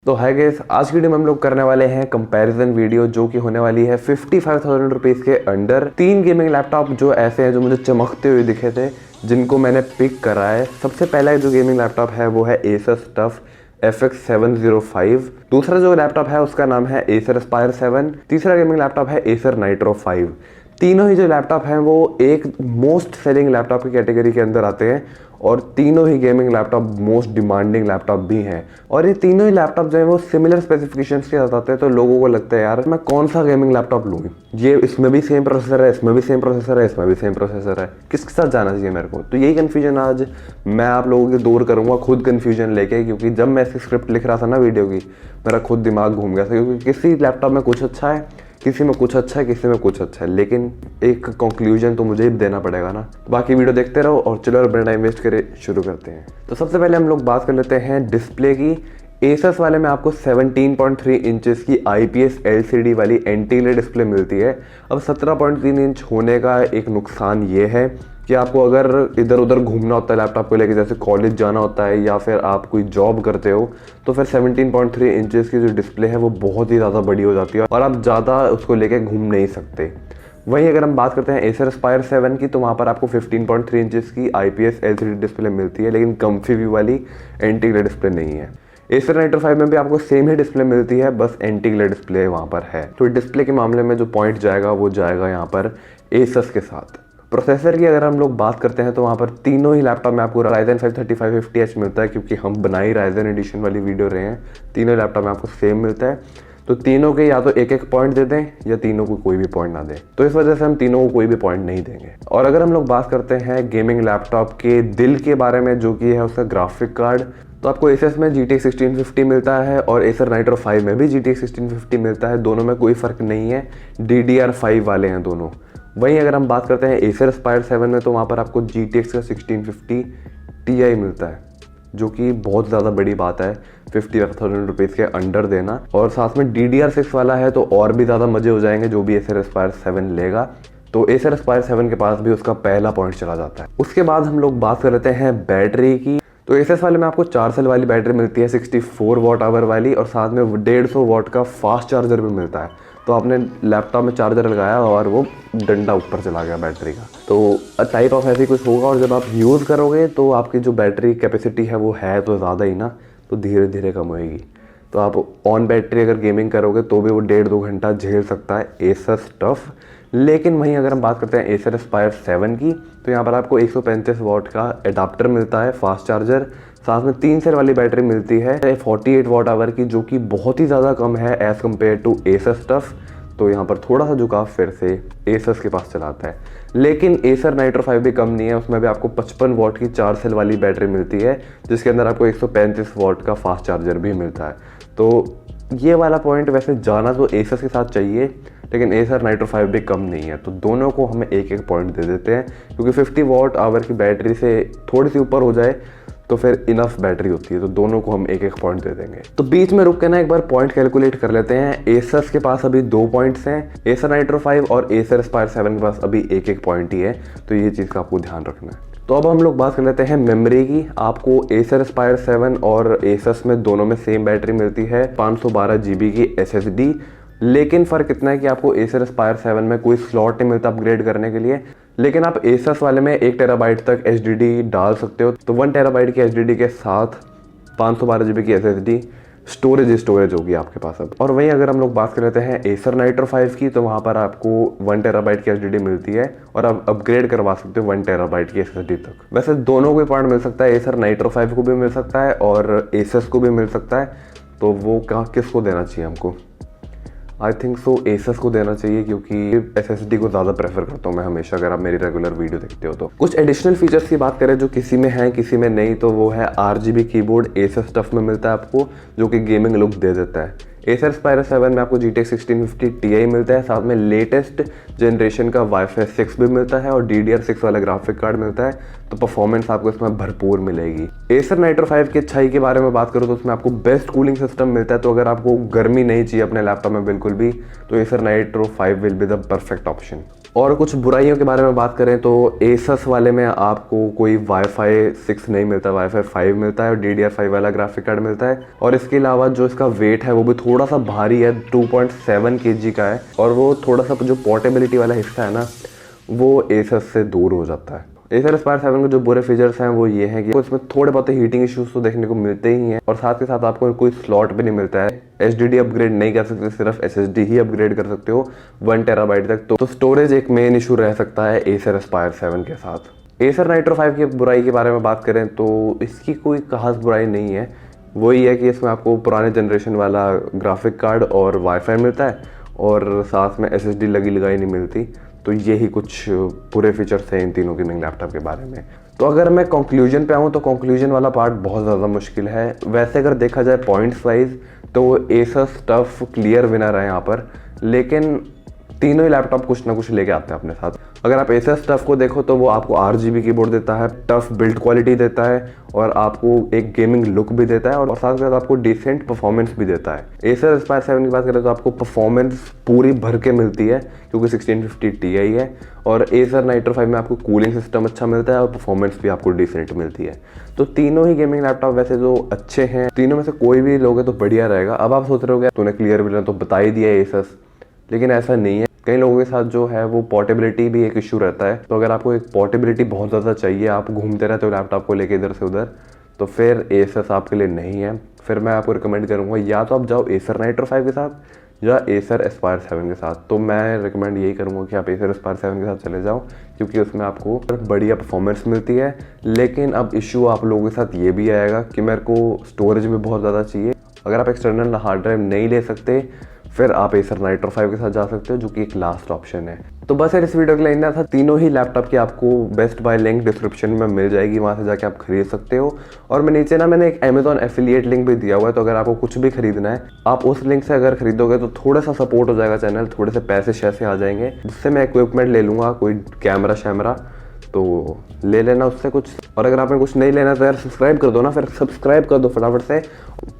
तो hi guys, आज की वीडियो में हम लोग करने वाले हैं कंपैरिजन वीडियो जो कि होने वाली है 55,000 रुपीज़ के अंडर। 3 गेमिंग लैपटॉप जो ऐसे हैं जो मुझे चमकते हुए दिखे थे, जिनको मैंने पिक करा है। सबसे पहला जो गेमिंग लैपटॉप है वो है Asus TUF FX705। दूसरा जो लैपटॉप है उसका नाम है Acer Aspire 7। तीसरा गेमिंग लैपटॉप है Acer Nitro 5। तीनों ही जो लैपटॉप हैं वो एक मोस्ट सेलिंग लैपटॉप की कैटेगरी के अंदर आते हैं और तीनों ही gaming laptop most demanding laptop भी हैं। और ये तीनों ही लैपटॉप जो है वो सिमिलर स्पेसिफिकेशंस के साथ आते हैं, तो लोगों को लगता है यार मैं कौन सा गेमिंग लैपटॉप लूँ, ये इसमें भी सेम प्रोसेसर है, इसमें भी सेम प्रोसेसर है, इसमें भी सेम प्रोसेसर है, किसके साथ जाना चाहिए मेरे को। तो यही कन्फ्यूजन आज मैं आप लोगों के दूर करूँगा, खुद कन्फ्यूजन लेके, क्योंकि जब मैं इसकी स्क्रिप्ट लिख रहा था ना वीडियो की, मेरा खुद दिमाग घूम गया था, क्योंकि किसी लैपटॉप में कुछ अच्छा है, किसी में कुछ अच्छा है, किसी में कुछ अच्छा है, लेकिन एक कंक्लूजन तो मुझे ही देना पड़ेगा ना। बाकी वीडियो देखते रहो और चलो अपना टाइम वेस्ट करे शुरू करते हैं। तो सबसे पहले हम लोग बात कर लेते हैं डिस्प्ले की। Asus वाले में आपको 17.3 इंचेस की IPS LCD वाली एंटी ग्लेयर डिस्प्ले मिलती है। अब 17.3 इंच होने का एक नुकसान ये है कि आपको अगर इधर उधर घूमना होता है लैपटॉप को लेकर, जैसे कॉलेज जाना होता है या फिर आप कोई जॉब करते हो, तो फिर 17.3 इंचेस की जो डिस्प्ले है वो बहुत ही ज़्यादा बड़ी हो जाती है और आप ज़्यादा उसको लेकर घूम नहीं सकते। वहीं अगर हम बात करते हैं Acer Aspire 7 की, तो वहाँ पर आपको 15.3 इंचेस की IPS LCD डिस्प्ले मिलती है, लेकिन कम्फी व्यू वाली एंटी ग्लेयर डिस्प्ले नहीं है। Acer Nitro 5 में भी आपको सेम ही डिस्प्ले मिलती है, बस एंटी ग्लेयर डिस्प्ले वहाँ पर है। तो डिस्प्ले के मामले में जो पॉइंट जाएगा वो जाएगा यहाँ पर Asus के साथ। प्रोसेसर की अगर हम लोग बात करते हैं तो वहाँ पर तीनों ही लैपटॉप में आपको Ryzen 5 3550H मिलता है, क्योंकि हम बनाई Ryzen एडिशन वाली वीडियो रहे हैं। तीनों लैपटॉप में आपको सेम मिलता है, तो तीनों के या तो एक एक पॉइंट दे दें या तीनों को कोई भी पॉइंट ना दें, तो इस वजह से हम तीनों को कोई भी पॉइंट नहीं देंगे। और अगर हम लोग बात करते हैं गेमिंग लैपटॉप के दिल के बारे में, जो कि है उसका ग्राफिक कार्ड, तो आपको Asus में GTX 1650 मिलता है और Acer Nitro 5 में भी GTX 1650 मिलता है। दोनों में कोई फ़र्क नहीं है, DDR5 वाले हैं दोनों। वहीं अगर हम बात करते हैं Acer Aspire 7 में, तो वहाँ पर आपको GTX का 1650 Ti मिलता है, जो कि बहुत ज़्यादा बड़ी बात है 50,000 रुपीज़ के अंडर देना। और साथ में DDR6 वाला है तो और भी ज़्यादा मज़े हो जाएंगे जो भी Acer Aspire 7 लेगा। तो Acer Aspire 7 के पास भी उसका पहला पॉइंट चला जाता है। उसके बाद हम लोग बात कर लेते हैं बैटरी की। तो Asus वाले में आपको 4 सेल वाली बैटरी मिलती है 64 वॉट आवर वाली, और साथ में 150 वॉट का फास्ट चार्जर भी मिलता है। तो आपने लैपटॉप में चार्जर लगाया और वो डंडा ऊपर चला गया बैटरी का, तो टाइप ऑफ ऐसी कुछ होगा। और जब आप यूज़ करोगे तो आपकी जो बैटरी कैपेसिटी है वो है तो ज़्यादा ही ना, तो धीरे धीरे कम होएगी। तो आप ऑन बैटरी अगर गेमिंग करोगे तो भी वो 1.5-2 घंटा झेल सकता है Asus TUF। लेकिन वहीं अगर हम बात करते हैं Acer Aspire 7 की, तो यहाँ पर आपको 135 वॉट का एडाप्टर मिलता है, फास्ट चार्जर, साथ में 3 सेल वाली बैटरी मिलती है 48 वॉट आवर की, जो कि बहुत ही ज़्यादा कम है as compared to Asus TUF। तो यहाँ पर थोड़ा सा झुकाव फिर से Asus के पास चलाता है। लेकिन Acer Nitro 5 भी कम नहीं है, उसमें भी आपको 55 वॉट की 4 सेल वाली बैटरी मिलती है, जिसके अंदर आपको 135 वॉट का फास्ट चार्जर भी मिलता है। तो ये वाला पॉइंट वैसे जाना तो Asus के साथ चाहिए, लेकिन Acer Nitro 5 भी कम नहीं है, तो दोनों को हमें एक एक पॉइंट दे देते हैं, क्योंकि 50 वॉट आवर की बैटरी से थोड़ी सी ऊपर हो जाए तो फिर इनफ बैटरी होती है, तो दोनों को हम एक एक पॉइंट दे देंगे। तो बीच में रुक के ना एक बार पॉइंट कैलकुलेट कर लेते हैं। Asus के पास अभी 2 पॉइंट्स हैं, Acer Nitro 5 और Acer Aspire 7 के पास अभी एक एक पॉइंट ही है, तो ये चीज़ का आपको ध्यान रखना है। तो अब हम लोग बात कर लेते हैं मेमोरी की। आपको Acer Aspire 7 और Asus में दोनों में सेम बैटरी मिलती है 512 GB की SSD, लेकिन फ़र्क इतना है कि आपको Acer Aspire 7 में कोई स्लॉट नहीं मिलता अपग्रेड करने के लिए, लेकिन आप Asus वाले में 1 टेराबाइट तक HDD डाल सकते हो। तो 1 टेराबाइट की HDD के साथ 512 GB की SSD स्टोरेज होगी आपके पास अब। और वहीं अगर हम लोग बात कर लेते हैं Acer Nitro 5 की, तो वहाँ पर आपको 1 टेराबाइट की HDD मिलती है और आप अपग्रेड करवा सकते हो 1 टेराबाइट की SSD तक। वैसे दोनों को पॉइंट मिल सकता है, Acer Nitro 5 को भी मिल सकता है और Asus को भी मिल सकता है। तो वो किसको देना चाहिए हमको? आई थिंक सो Asus को देना चाहिए, क्योंकि SSD को ज़्यादा प्रेफर करता हूँ मैं हमेशा, अगर आप मेरी रेगुलर वीडियो देखते हो तो। कुछ एडिशनल फीचर्स की बात करें जो किसी में है किसी में नहीं, तो वो है RGB कीबोर्ड Asus TUF में मिलता है आपको, जो कि गेमिंग लुक दे देता है। Acer Aspire 7 में आपको GTX 1650 Ti मिलता है, साथ में लेटेस्ट जनरेशन का Wi-Fi 6 भी मिलता है और DDR6 वाला ग्राफिक कार्ड मिलता है, तो परफॉर्मेंस आपको इसमें भरपूर मिलेगी। Acer Nitro 5 की अच्छाई के बारे में बात करूँ तो उसमें आपको बेस्ट कूलिंग सिस्टम मिलता है, तो अगर आपको गर्मी नहीं चाहिए अपने लैपटॉप में बिल्कुल भी, तो Acer Nitro 5 will be the perfect option. और कुछ बुराइयों के बारे में बात करें तो Asus वाले में आपको कोई वाईफाई 6 नहीं मिलता, वाईफाई 5 मिलता है और DDR5 वाला ग्राफिक कार्ड मिलता है। और इसके अलावा जो इसका वेट है वो भी थोड़ा सा भारी है, 2.7 kg का है। और वो थोड़ा सा जो पोर्टेबिलिटी वाला हिस्सा है ना, वो Asus से दूर हो जाता है। Acer Aspire 7 के जो बुरे फीचर्स हैं वो ये हैं कि इसमें थोड़े बहुत हीटिंग इश्यूज तो देखने को मिलते ही हैं, और साथ के साथ आपको कोई स्लॉट भी नहीं मिलता है। HDD अपग्रेड नहीं कर सकते, सिर्फ SSD ही अपग्रेड कर सकते हो 1 TB तक। तो स्टोरेज एक मेन इशू रह सकता है Acer Aspire 7 के साथ। Acer Nitro 5 की बुराई के बारे में बात करें तो इसकी कोई खास बुराई नहीं है। वही है कि इसमें आपको पुराने जनरेशन वाला ग्राफिक कार्ड और वाईफाई मिलता है, और साथ में SSD लगी लगाई नहीं मिलती। तो यही कुछ बुरे फीचर्स हैं इन तीनों गेमिंग लैपटॉप के बारे में। तो अगर मैं कंक्लूजन पे आऊँ तो कंक्लूजन वाला पार्ट बहुत ज़्यादा मुश्किल है। वैसे अगर देखा जाए पॉइंट्स वाइज तो Asus टफ क्लियर विनर है यहाँ पर, लेकिन तीनों ही लैपटॉप कुछ ना कुछ लेके आते हैं अपने साथ। अगर आप Asus टफ को देखो तो वो आपको RGB कीबोर्ड देता है, टफ बिल्ड क्वालिटी देता है, और आपको एक गेमिंग लुक भी देता है, और साथ साथ आपको डिसेंट परफॉर्मेंस भी देता है। Acer Aspire 7 की बात करें तो आपको परफॉर्मेंस पूरी भर के मिलती है क्योंकि 1650 Ti है, और Acer Nitro 5 में आपको कूलिंग सिस्टम अच्छा मिलता है और परफॉर्मेंस भी आपको डिसेंट मिलती है। तो तीनों ही गेमिंग लैपटॉप वैसे जो अच्छे हैं, तीनों में से कोई भी लोगे तो बढ़िया रहेगा। अब आप सोच रहे हो तूने क्लियर विनर तो बता ही दिया Asus, लेकिन ऐसा नहीं है। कई लोगों के साथ जो है वो पोर्टेबिलिटी भी एक इशू रहता है। तो अगर आपको एक पोर्टेबिलिटी बहुत ज़्यादा चाहिए, आप घूमते रहते हो लैपटॉप को लेके इधर से उधर, तो फिर Asus आपके लिए नहीं है। फिर मैं आपको रिकमेंड करूँगा या तो आप जाओ Acer Nitro 5 के साथ या Acer Aspire 7 के साथ। तो मैं रिकमेंड यही करूँगा कि आप Acer Aspire 7 के साथ चले जाओ, क्योंकि उसमें आपको बढ़िया परफॉर्मेंस मिलती है। लेकिन अब इशू आप लोगों के साथ ये भी आएगा कि मेरे को स्टोरेज भी बहुत ज़्यादा चाहिए। अगर आप एक्सटर्नल हार्ड ड्राइव नहीं ले सकते, फिर आप Acer Nitro 5 के साथ जा सकते हो, जो कि एक लास्ट ऑप्शन है। तो बस यार इस वीडियो के लिए इतना था। तीनों ही लैपटॉप की आपको बेस्ट बाय लिंक डिस्क्रिप्शन में मिल जाएगी, वहाँ से जाके आप खरीद सकते हो। और मैं नीचे मैंने एक Amazon एफिलिएट लिंक भी दिया हुआ है, तो अगर आपको कुछ भी खरीदना है आप उस लिंक से अगर खरीदोगे तो थोड़ा सा सपोर्ट हो जाएगा चैनल, थोड़े से पैसे शैसे आ जाएंगे, जिससे मैं इक्विपमेंट ले लूँगा, कोई कैमरा शैमरा तो ले लेना उससे कुछ। और अगर आपने कुछ नहीं लेना तो यार सब्सक्राइब कर दो ना, फिर सब्सक्राइब कर दो फटाफट से,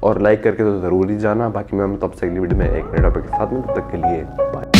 और लाइक करके तो ज़रूर ही जाना। बाकी मैं तब से अगली वीडियो में एक नए टॉपिक के साथ में, तब तक के लिए बाय।